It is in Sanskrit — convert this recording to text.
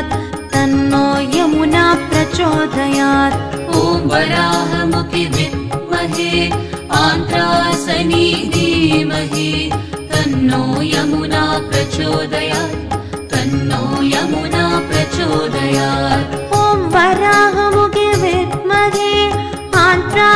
प्रचोदयात् तन्नो यमुना प्रचोदयात्। ॐ वराहमुखि विद्महे आन्त्रासनी धीमहि तन्नो यमुना प्रचोदयात् तन्नो यमुना प्रचोदयात्। ॐ वराहमुखि विद्महे आन्त्रा